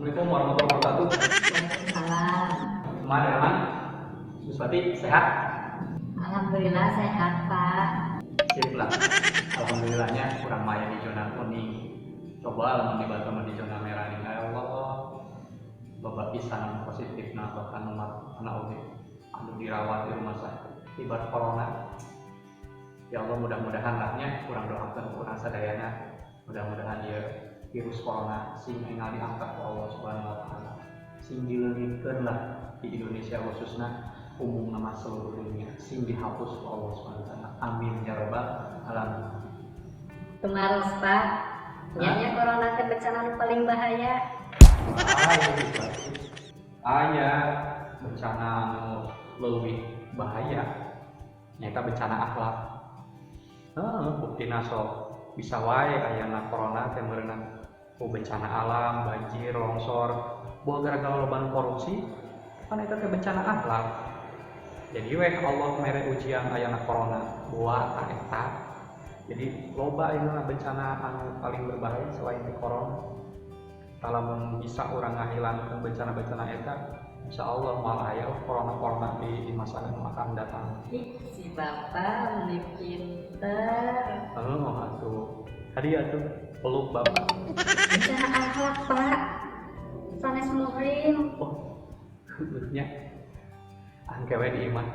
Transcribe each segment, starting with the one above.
Assalamualaikum warahmatullahi wabarakatuh. Waalaikumsalam. Kemana teman? Suswati sehat? Alhamdulillah sehat Pak. Sip lah. Alhamdulillahnya kurang maya di zona kuning. Coba lamun dibantu di zona merah nih ya Allah. Bapak pisan positif nah bahkan umat anak udah anu dirawat di rumah sakit akibat corona. Ya Allah mudah-mudahan lahnya kurang doakan kurang sadayana. Mudah-mudahan dia virus corona sing engal diangkat ke Allah Subhanahu wa taala. Sing dileungitkeun lah di Indonesia khususnya umum nama seluruh dunia sing dihapus ke Allah Subhanahu wa taala. Amin ya rabbal alamin. Kemarin Pak, nyanya corona teh bencana nu paling bahaya. Aya bencana anu leuwih bahaya nyata bencana akhlak. Buktina sok bisa wae ayana corona teh meureunna ku bencana alam, banjir, longsor, boga gara-gara loba korupsi, kan eta teh bencana akhlak. Jadi weh Allah mere ujian ayana corona buat eta. Jadi loba ayeuna bencana anu paling berbahaya selain di corona. Kalau bisa orang ngahilangkeun bencana-bencana eta, insyaallah moal aya corona di masa yang akan datang. Si Bapak meni pinter. Atuh. Tadi atuh peluk Bapak. Bencana akhlak Pak. Sanes muhrim. Oh, nya angkewe di iman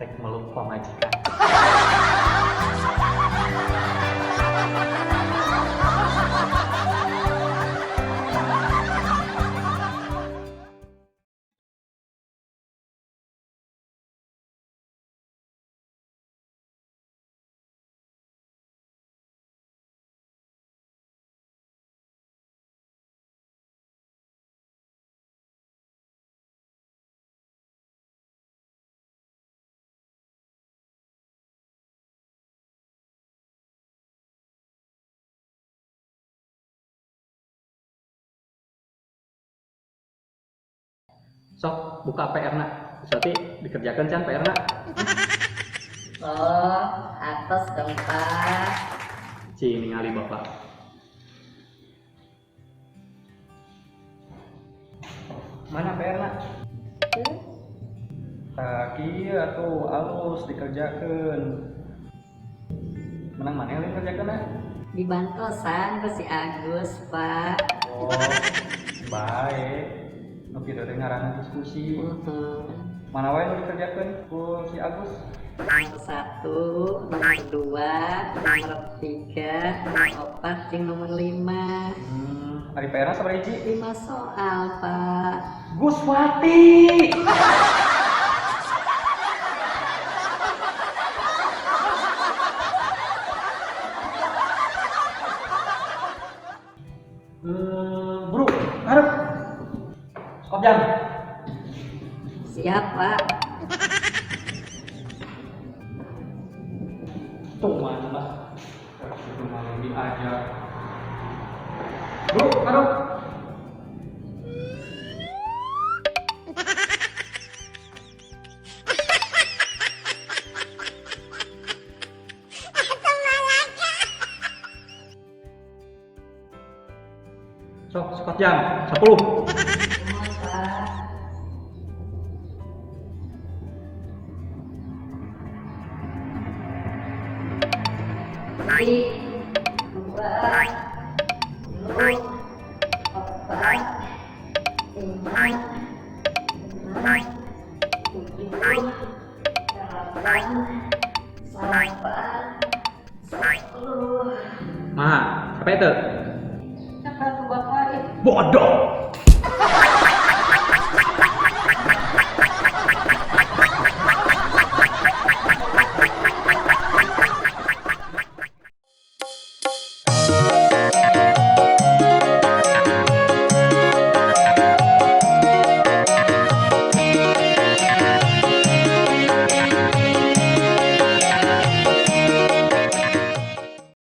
rek meluk pamajikan. Sok buka PR-na. Berarti dikerjakan can PR-na. Oh, atas dong Pak. Cing ningali Bapak. Mana PR-na? Kieu atuh alus dikerjakeun. Menang mana yang dikerjakeun? Dibantosan ke si Agus Pak. Oh, baik. Nu kitu teh ngaranna diskusi. Mana wae nu dikerjakeun ku si Agus? Nomor 1, nomor 2, nomor 3, nomor 4, jeung nomor 5. Ari PR-na sabaraha hiji? 5 soal Pak. Guswati. Bro, harap. Stop jam. Siap Pak. Tuh mana? Itu malam diajar. Bro, harap. Sok, skot jam 10. Mohon Pak. Ini 2, 3, 4, 5, 6, 7, 8, 9, 10. Mah, siapa itu? Siapa tuh Bapak? Bodoh.